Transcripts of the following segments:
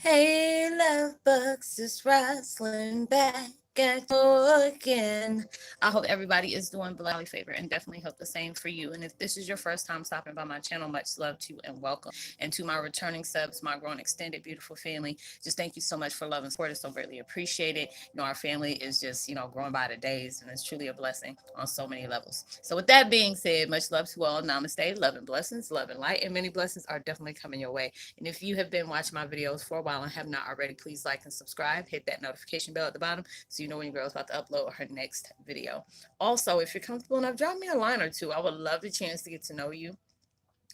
Hey, love bugs, it's Roslynn back at you again. I hope everybody is doing below favor and definitely hope the same for you. And if this is your first time stopping by my channel, much love to you and welcome. And to my returning subs, my growing extended beautiful family, just thank you so much for love and support. It's so greatly appreciated. Our family is just, growing by the days and it's truly a blessing on so many levels. So with that being said, much love to all. Namaste, love and blessings, love and light, and many blessings are definitely coming your way. And if you have been watching my videos for a while and have not already, please like and subscribe. Hit that notification bell at the bottom so you know when your girl is about to upload her next video. Also, if you're comfortable enough, drop me a line or two. I would love the chance to get to know you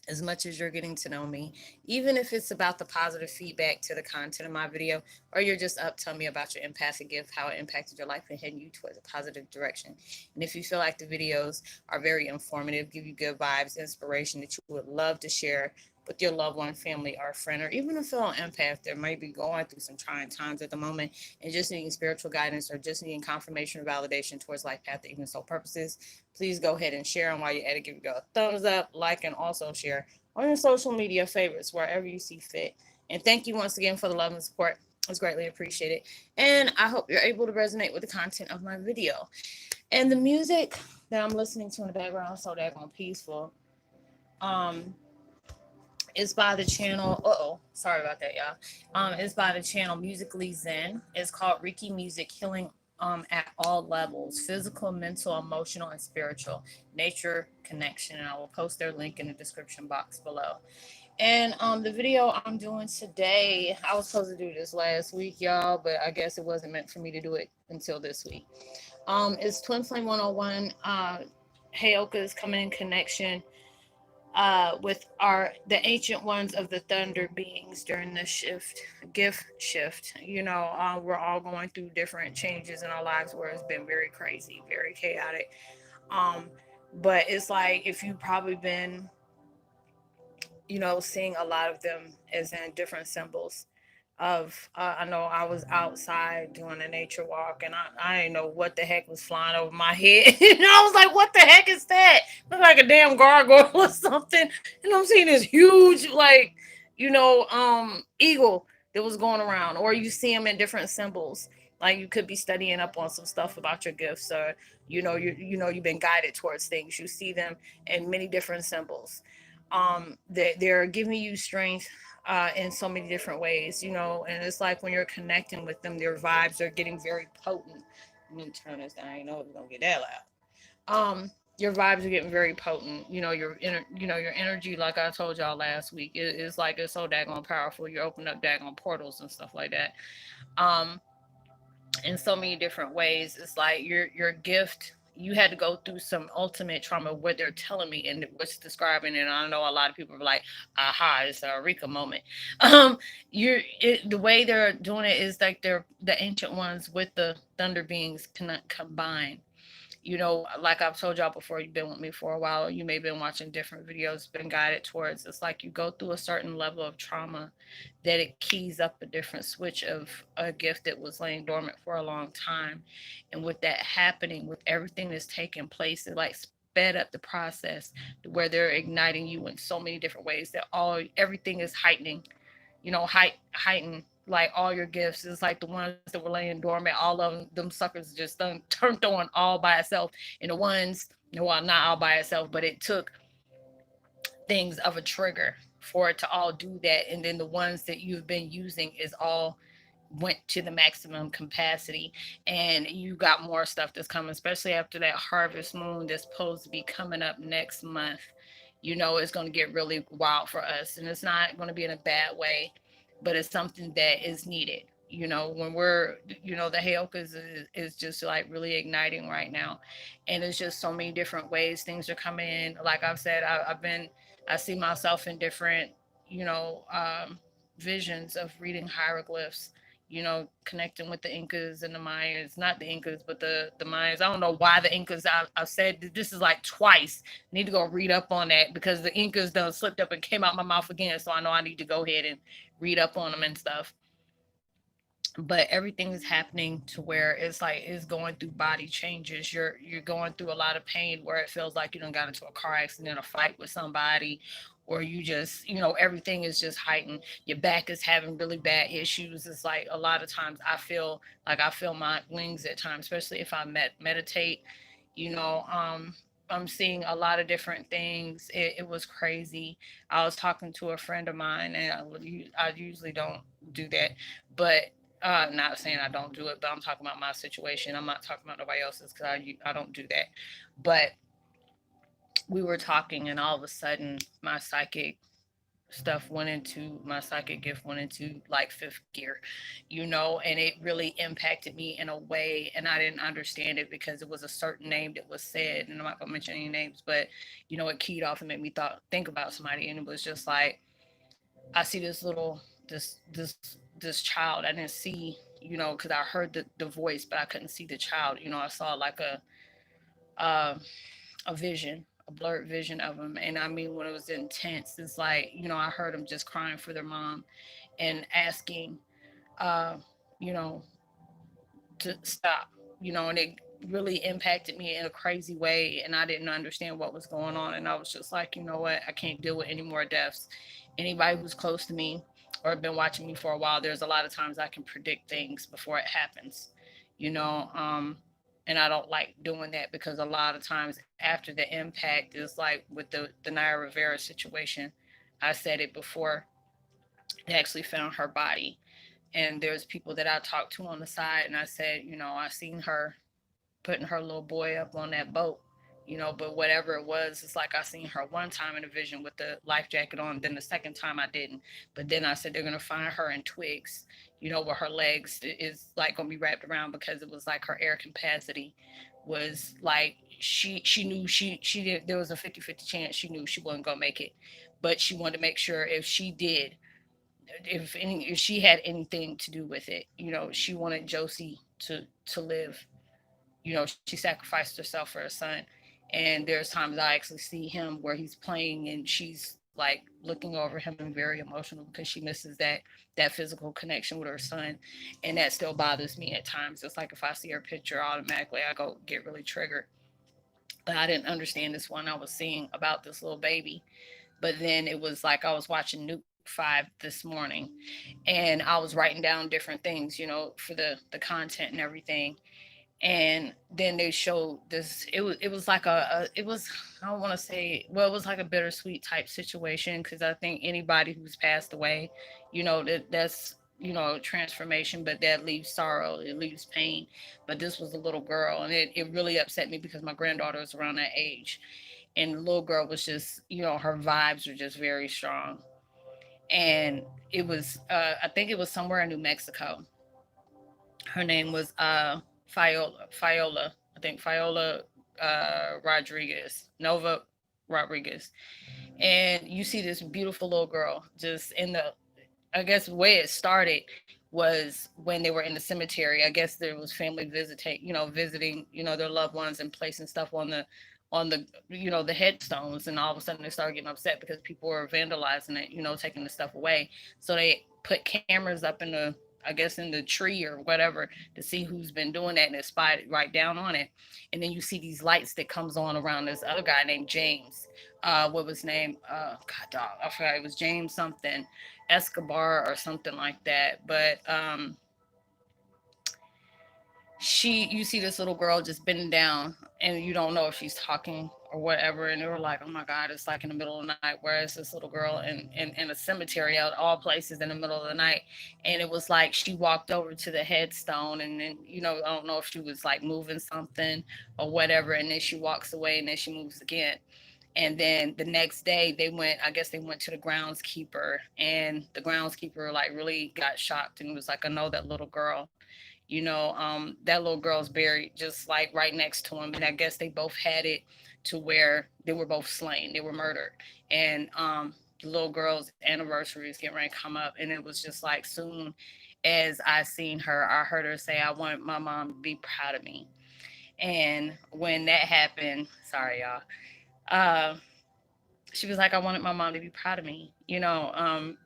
as much as you're getting to know me, even if it's about the positive feedback to the content of my video, or you're just up telling me about your empathic gift, how it impacted your life, and heading you towards a positive direction. And if you feel like the videos are very informative, give you good vibes, inspiration that you would love to share with your loved one, family, or friend, or even a fellow empath that might be going through some trying times at the moment and just needing spiritual guidance or just needing confirmation or validation towards life path, even soul purposes, please go ahead and share. And while you're at it, give it a thumbs up, like, and also share on your social media favorites wherever you see fit. And thank you once again for the love and support. It's greatly appreciated. And I hope you're able to resonate with the content of my video. And the music that I'm listening to in the background is so daggone peaceful. Um, it's by the channel. Sorry about that, y'all. It's by the channel Musically Zen. It's called Reiki Music Healing at all levels: physical, mental, emotional, and spiritual. Nature connection. And I will post their link in the description box below. And the video I'm doing today, I was supposed to do this last week, y'all, but I guess it wasn't meant for me to do it until this week. It's Twin Flame 101. Heyokas coming in connection with the ancient ones of the thunder beings during the gift shift. We're all going through different changes in our lives where it's been very crazy, very chaotic. Um, but it's like if you've probably been, seeing a lot of them as in different symbols of I know I was outside doing a nature walk and I didn't know what the heck was flying over my head. And I was like, what the heck is that? Looked like a damn gargoyle or something. And I'm seeing this huge eagle that was going around. Or you see them in different symbols. Like you could be studying up on some stuff about your gifts, or you've been guided towards things. You see them in many different symbols. They're giving you strength in so many different ways, and it's like when you're connecting with them, their vibes are getting very potent. Let me turn this down. I know it's gonna get that loud. Your vibes are getting very potent. Your energy, like I told y'all last week, is like it's so daggone powerful. You open up daggone portals and stuff like that. Um, in so many different ways. It's like your gift. You had to go through some ultimate trauma. What they're telling me and what's describing, and I know a lot of people are like, "Aha, it's a Eureka moment." Um, the way they're doing it is like they're the ancient ones with the thunder beings cannot combine. Like I've told y'all before, you've been with me for a while, you may have been watching different videos, been guided towards. It's like you go through a certain level of trauma that it keys up a different switch of a gift that was laying dormant for a long time. And with that happening, with everything that's taking place, it like sped up the process to where they're igniting you in so many different ways that everything is heightening, heighten like all your gifts. It's like the ones that were laying dormant, all of them suckers just turned on all by itself. And the ones, well, not all by itself, but it took things of a trigger for it to all do that. And then the ones that you've been using is all went to the maximum capacity, and you got more stuff that's coming, especially after that harvest moon that's supposed to be coming up next month. It's going to get really wild for us, and it's not going to be in a bad way, but it's something that is needed. When we're, the Heyokas is just like really igniting right now, and it's just so many different ways things are coming in. Like I've said, I see myself in different, you know, um, visions of reading hieroglyphs, connecting with the Incas and the Mayans, not the Incas, but the Mayans. I don't know why the Incas, I've said this is like twice. I need to go read up on that because the Incas done slipped up and came out my mouth again. So I know I need to go ahead and read up on them and stuff. But everything is happening to where it's like it's going through body changes. You're going through a lot of pain where it feels like you done got into a car accident, a fight with somebody, or you just, everything is just heightened. Your back is having really bad issues. It's like a lot of times I feel my wings at times, especially if I meditate, you know, um, I'm seeing a lot of different things. It was crazy. I was talking to a friend of mine, and I usually don't do that, but not saying I don't do it, but I'm talking about my situation. I'm not talking about nobody else's because I don't do that. But we were talking, and all of a sudden, my psychic gift went into like fifth gear, and it really impacted me in a way, and I didn't understand it because it was a certain name that was said, and I'm not gonna mention any names, but it keyed off and made me think about somebody, and it was just like I see this child. I didn't see, because I heard the voice, but I couldn't see the child. I saw like uh, a vision, a blurred vision of him. And I mean, when it was intense, it's like, I heard them just crying for their mom and asking, uh, you know, to stop, and it really impacted me in a crazy way. And I didn't understand what was going on. And I was just like, you know what? I can't deal with any more deaths. Anybody who's close to me or been watching me for a while, there's a lot of times I can predict things before it happens, you know. And I don't like doing that because a lot of times after the impact is like with the Naya Rivera situation. I said it before they actually found her body, and there's people that I talked to on the side, and I said, I seen her putting her little boy up on that boat, but whatever it was, it's like I seen her one time in a vision with the life jacket on, then the second time I didn't. But then I said they're gonna find her in twigs, where her legs is like gonna be wrapped around, because it was like her air capacity was like she knew she did, there was a 50-50 chance she knew she wasn't gonna make it, but she wanted to make sure if she did, if she had anything to do with it, she wanted Josie to live. She sacrificed herself for her son. And there's times I actually see him where he's playing and she's like looking over him and very emotional because she misses that physical connection with her son. And that still bothers me at times. It's like if I see her picture, automatically I go get really triggered. But I didn't understand this one I was seeing about this little baby. But then it was like I was watching Nuke 5 this morning, and I was writing down different things, for the content and everything. And then they showed this, it was like it was, I don't want to say, well, it was like a bittersweet type situation, because I think anybody who's passed away, that's transformation, but that leaves sorrow, it leaves pain. But this was a little girl, and it really upset me because my granddaughter was around that age, and the little girl was just, her vibes were just very strong. And it was, I think it was somewhere in New Mexico. Her name was Fiola. I think Fiola Rodriguez, Nova Rodriguez. And you see this beautiful little girl just in the, I guess the way it started was when they were in the cemetery. I guess there was family visiting, their loved ones and placing stuff on the the headstones, and all of a sudden they started getting upset because people were vandalizing it, taking the stuff away. So they put cameras up in the, I guess, in the tree or whatever, to see who's been doing that, and it spied right down on it. And then you see these lights that comes on around this other guy named James. What was his name? God, dog, I forgot. It was James something, Escobar or something like that. But you see this little girl just bending down, and you don't know if she's talking or whatever. And they were like, oh my God, it's like in the middle of the night. Whereas this little girl in a cemetery, out all places, in the middle of the night. And it was like she walked over to the headstone, and then, I don't know if she was like moving something or whatever. And then she walks away, and then she moves again. And then the next day I guess they went to the groundskeeper, and the groundskeeper like really got shocked and was like, I know that little girl. That little girl's buried just like right next to him. And I guess they both had it to where they were both slain. They were murdered. And the little girl's anniversary is getting ready to come up. And it was just like, soon as I seen her, I heard her say, I want my mom to be proud of me. And when that happened, sorry, y'all, uh, she was like, I wanted my mom to be proud of me,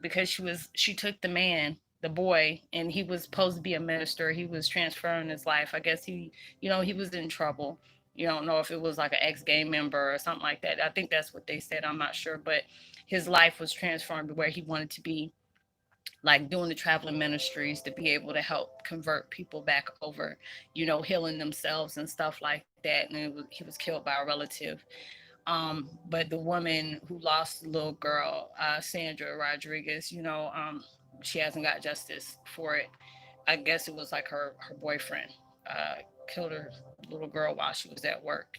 because she took the boy, and he was supposed to be a minister. He was transferring his life. I guess he was in trouble. You don't know if it was like an ex-gang member or something like that. I think that's what they said. I'm not sure, but his life was transformed to where he wanted to be like doing the traveling ministries to be able to help convert people back over, healing themselves and stuff like that. And he was killed by a relative. But the woman who lost the little girl, Sandra Rodriguez, she hasn't got justice for it. I guess it was like her boyfriend uh, killed her little girl while she was at work.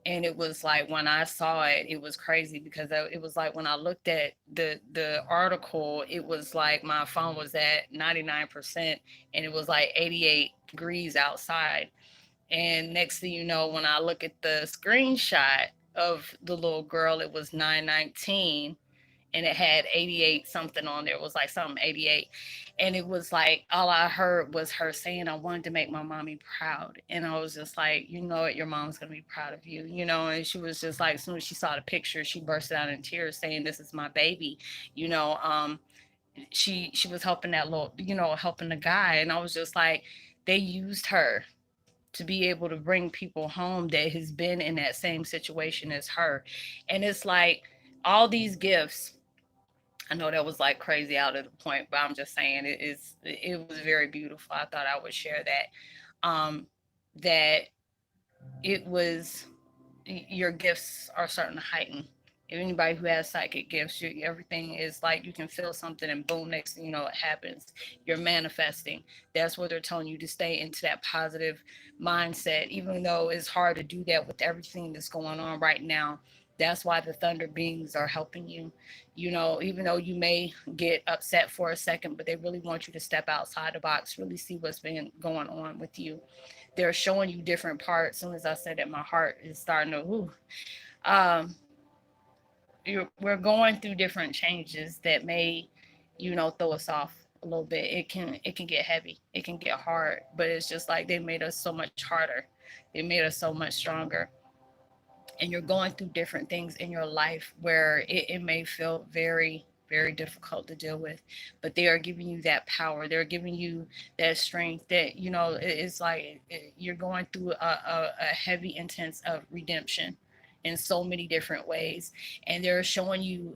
And it was like when I saw it, it was crazy because it was like when I looked at the article, it was like my phone was at 99% and it was like 88 degrees outside. And next thing you know, when I look at the screenshot of the little girl, it was 919 and it had 88 something on there. It was like something 88. And it was like all I heard was her saying, I wanted to make my mommy proud. And I was just like, you know what, your mom's gonna be proud of you, and she was just like, as soon as she saw the picture, she burst out in tears saying, this is my baby, you know. She was helping that little, helping the guy. And I was just like, they used her to be able to bring people home that has been in that same situation as her. And it's like all these gifts. I know that was like crazy out of the point, but I'm just saying it was very beautiful. I thought I would share that. That it was your gifts are starting to heighten. If anybody who has psychic gifts, everything is like you can feel something and boom, next thing you know, it happens. You're manifesting. That's what they're telling you to stay into that positive mindset, even though it's hard to do that with everything that's going on right now. That's why the thunder beings are helping you. Even though you may get upset for a second, but they really want you to step outside the box, really see what's been going on with you. They're showing you different parts. As soon as I said that, my heart is starting to, ooh. Um, we're going through different changes that may, throw us off a little bit. It can get heavy. It can get hard, but it's just like they made us so much harder. They made us so much stronger. And you're going through different things in your life where it may feel very, very difficult to deal with, but they are giving you that power. They're giving you that strength that, it's like you're going through a heavy intense of redemption in so many different ways. And they're showing you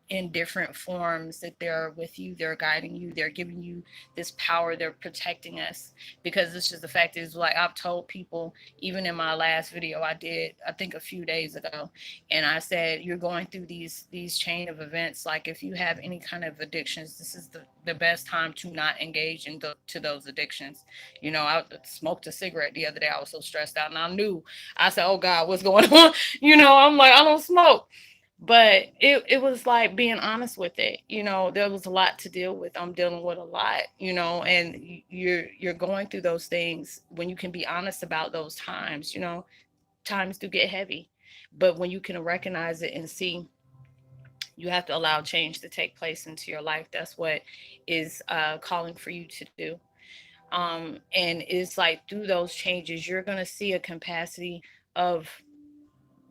in different forms that they're with you, they're guiding you, they're giving you this power, they're protecting us. Because it's just the fact is, like I've told people, even in my last video I did, I think a few days ago, and I said, you're going through these chain of events. Like if you have any kind of addictions, this is the best time to not engage to those addictions. I smoked a cigarette the other day. I was so stressed out and I knew, I said, oh God, what's going on? I'm like, I don't smoke. But it was like being honest with it. There was a lot to deal with. I'm dealing with a lot, and you're going through those things. When you can be honest about those times, times do get heavy. But when you can recognize it and see, you have to allow change to take place into your life. That's what is calling for you to do. And it's like through those changes, you're going to see a capacity of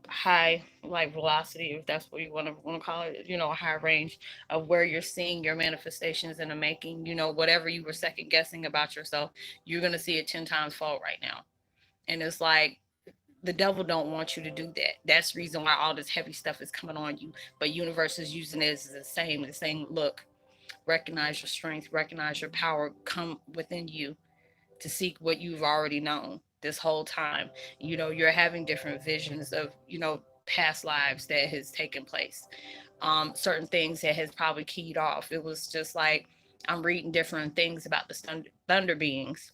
high like velocity, if that's what you want to call it, a high range of where you're seeing your manifestations in the making. Whatever you were second guessing about yourself, you're going to see it 10 times fold right now. And it's like the devil don't want you to do that. That's the reason why all this heavy stuff is coming on you. But universe is using it as the same look. Recognize your strength, recognize your power, come within you to seek what you've already known this whole time. You're having different visions of, past lives that has taken place. Certain things that has probably keyed off. It was just like I'm reading different things about the thunder beings.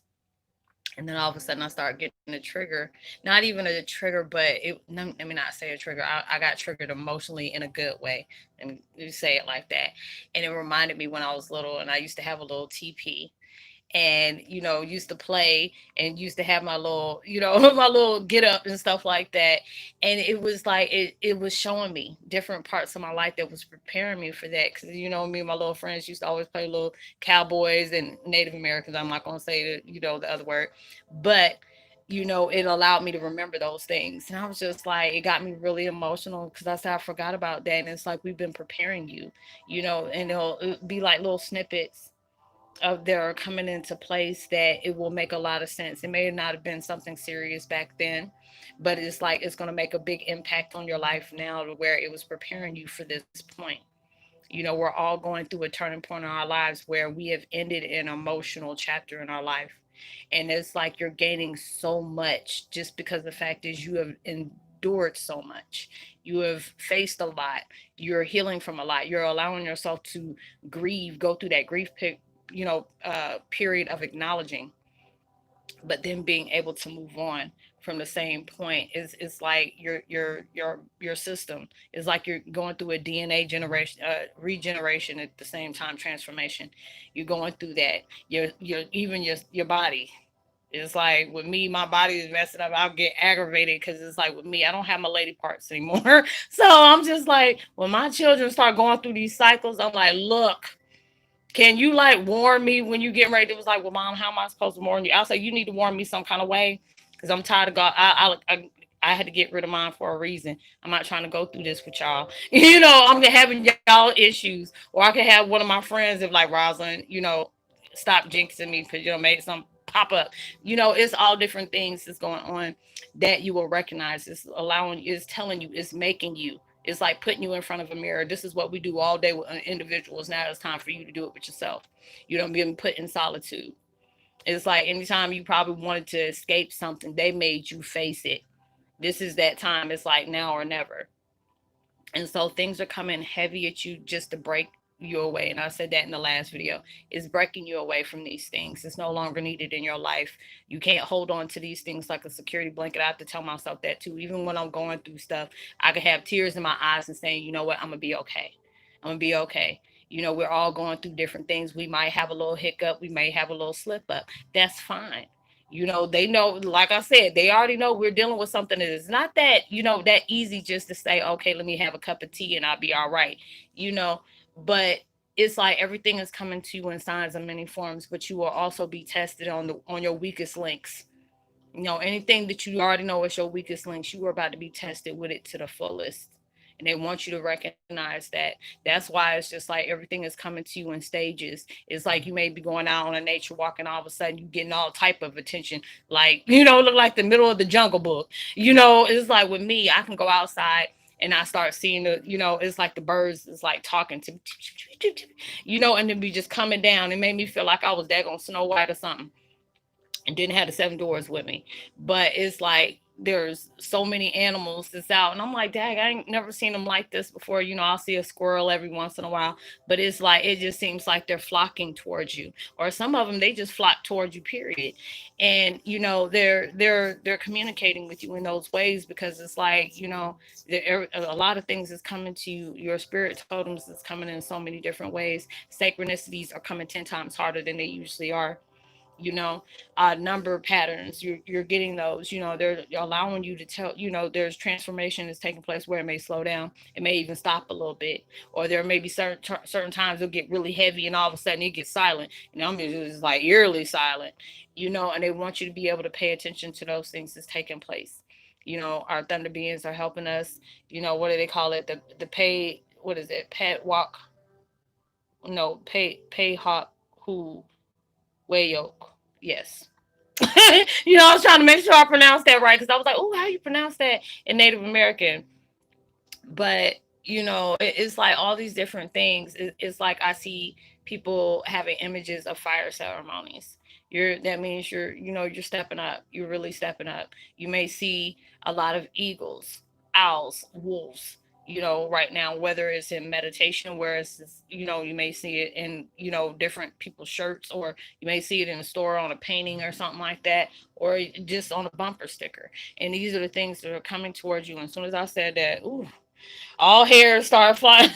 And then all of a sudden I start getting a trigger. Not even a trigger, but let me not say a trigger. I got triggered emotionally in a good way. And you say it like that. And it reminded me when I was little and I used to have a little TP and used to play and used to have my little my little get up and stuff like that. And it was like it was showing me different parts of my life that was preparing me for that. Because me and my little friends used to always play little cowboys and Native Americans. I'm not going to say the other word, but it allowed me to remember those things. And I was just like, it got me really emotional because I said, I forgot about that. And it's like, we've been preparing you, and it'll be like little snippets that are coming into place that it will make a lot of sense. It may not have been something serious back then, but it's like it's going to make a big impact on your life now to where it was preparing you for this point. You know, we're all going through a turning point in our lives where we have ended an emotional chapter in our life. And it's like you're gaining so much just because the fact is you have endured so much. You have faced a lot. You're healing from a lot. You're allowing yourself to grieve, go through that period of acknowledging, but then being able to move on from the same point is like your system is like you're going through a DNA generation regeneration at the same time transformation. You're going through that. Your body. It's like with me, my body is messing up. I'll get aggravated because it's like with me, I don't have my lady parts anymore. So I'm just like, when my children start going through these cycles, I'm like, look, can you like warn me when you get ready? It was like, well, mom, how am I supposed to warn you? I'll say, you need to warn me some kind of way because I'm tired of God. I had to get rid of mine for a reason. I'm not trying to go through this with y'all. I'm having y'all issues, or I could have one of my friends if like Roslynn, stop jinxing me because made some pop up. It's all different things that's going on that you will recognize. It's telling you, it's making you. It's like putting you in front of a mirror. This is what we do all day with individuals. Now it's time for you to do it with yourself. You don't be put in solitude. It's like anytime you probably wanted to escape something, they made you face it. This is that time. It's like now or never. And so things are coming heavy at you just to break you away. And I said that in the last video. It's breaking you away from these things. It's no longer needed in your life. You can't hold on to these things like a security blanket. I have to tell myself that too. Even when I'm going through stuff, I could have tears in my eyes and saying, you know what, I'm gonna be okay. I'm gonna be okay. We're all going through different things. We might have a little hiccup, we may have a little slip up. That's fine. They know, like I said, they already know we're dealing with something that is not that easy just to say, okay, let me have a cup of tea and I'll be all right, you know. But it's like everything is coming to you in signs of many forms, but you will also be tested on your weakest links. Anything that you already know is your weakest links, you are about to be tested with it to the fullest. And they want you to recognize that. That's why it's just like everything is coming to you in stages. It's like you may be going out on a nature walk and all of a sudden you getting all type of attention. Like, look like the middle of the Jungle Book. It's like with me, I can go outside and I start seeing it's like the birds is like talking to and then be just coming down. It made me feel like I was daggone Snow White or something and didn't have the seven doors with me. But it's like there's so many animals that's out, and I'm like, dang, I ain't never seen them like this before. I'll see a squirrel every once in a while, but it's like it just seems like they're flocking towards you, or some of them they just flock towards you. Period. And they're communicating with you in those ways because it's like a lot of things is coming to you. Your spirit totems is coming in so many different ways. Synchronicities are coming 10 times harder than they usually are, you know number patterns. You're getting those. They're allowing you to tell, there's transformation is taking place where it may slow down, it may even stop a little bit, or there may be certain times it'll get really heavy and all of a sudden it gets silent. I mean, it's like eerily silent. And they want you to be able to pay attention to those things that's taking place. Our thunder beings are helping us. What do they call it? The pay, what is it, pet walk, no, pay hawk who way yoke. Yes. I was trying to make sure I pronounced that right because I was like, oh, how you pronounce that in Native American? But it's like all these different things. It's like I see people having images of fire ceremonies. That means you're stepping up. You're really stepping up. You may see a lot of eagles, owls, wolves. Right now, whether it's in meditation, where you may see it in different people's shirts, or you may see it in a store on a painting or something like that, or just on a bumper sticker. And these are the things that are coming towards you. And as soon as I said that, ooh, all hair start flying.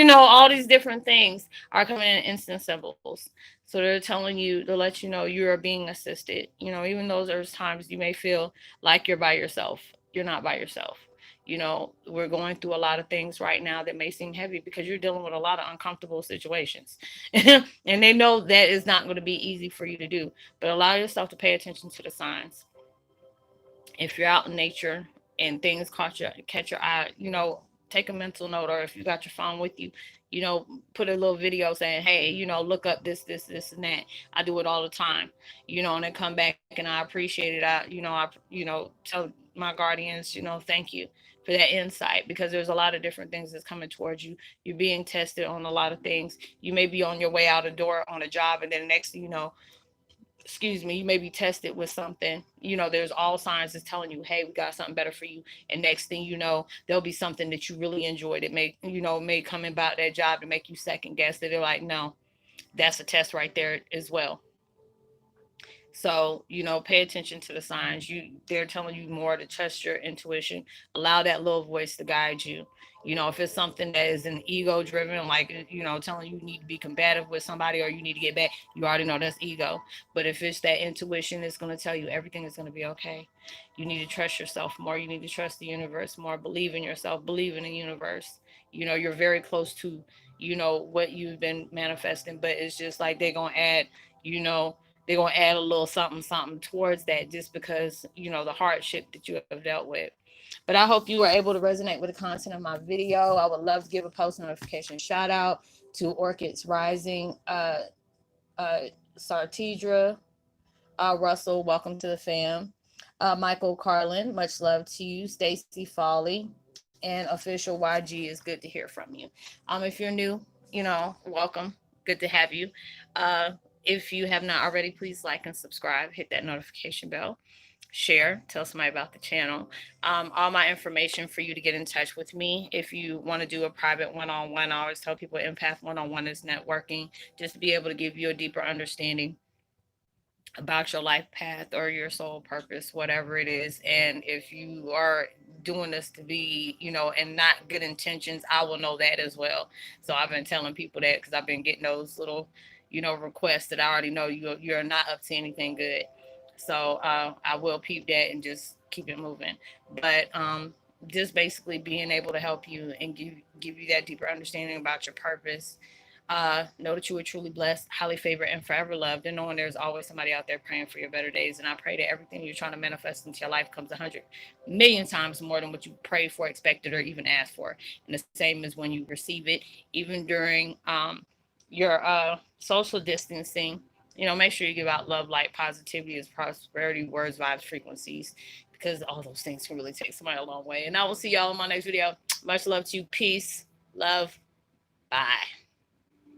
All these different things are coming in instant symbols. So they're telling you to let you know you are being assisted. Even though there's times you may feel like you're by yourself, you're not by yourself. We're going through a lot of things right now that may seem heavy because you're dealing with a lot of uncomfortable situations. And they know that is not going to be easy for you to do. But allow yourself to pay attention to the signs. If you're out in nature and things catch your eye, take a mental note, or if you got your phone with you, you know, put a little video saying, hey, you know, look up this and that. I do it all the time, you know, and then come back and I appreciate it. I tell my guardians, you know, thank you for that insight, because there's a lot of different things that's coming towards you. You're being tested on a lot of things. You may be on your way out the door on a job, and then the next thing you know, excuse me, you may be tested with something. You know, there's all signs that's telling you, hey, we got something better for you. And next thing you know, there'll be something that you really enjoyed. It may come about that job to make you second guess it. They're like, no, that's a test right there as well. So, you know, pay attention to the signs. They're telling you more to trust your intuition. Allow that little voice to guide you. You know, if it's something that is an ego driven, like, you know, telling you need to be combative with somebody or you need to get back, you already know that's ego. But if it's that intuition, it's going to tell you everything is going to be okay. You need to trust yourself more. You need to trust the universe more. Believe in yourself. Believe in the universe. You know, you're very close to, you know, what you've been manifesting, but it's just like they're going to add, you know, they're going to add a little something something towards that, just because, you know, the hardship that you have dealt with. But I hope you were able to resonate with the content of my video. I would love to give a post notification shout out to Orchids Rising, uh Sartidra, Russell, welcome to the fam. Michael Carlin, much love to you. Stacy Folly, and Official YG, is good to hear from you. If you're new, you know, welcome. Good to have you. Uh, if you have not already, please like and subscribe. Hit that notification bell. Share. Tell somebody about the channel. All my information for you to get in touch with me. If you want to do a private one-on-one, I always tell people Empath one-on-one is networking, just to be able to give you a deeper understanding about your life path or your soul purpose, whatever it is. And if you are doing this to be, you know, and not good intentions, I will know that as well. So I've been telling people that because I've been getting those little, you know, requests that I already know you're not up to anything good. So I will peep that and just keep it moving. But just basically being able to help you and give you that deeper understanding about your purpose. Know that you are truly blessed, highly favored, and forever loved, and knowing there's always somebody out there praying for your better days. And I pray that everything you're trying to manifest into your life comes 100 million times more than what you prayed for, expected, or even asked for. And the same as when you receive it, even during your social distancing. You know, make sure you give out love, light, positivity, as prosperity, words, vibes, frequencies, because all those things can really take somebody a long way. And I will see y'all in my next video. Much love to you. Peace, love, bye.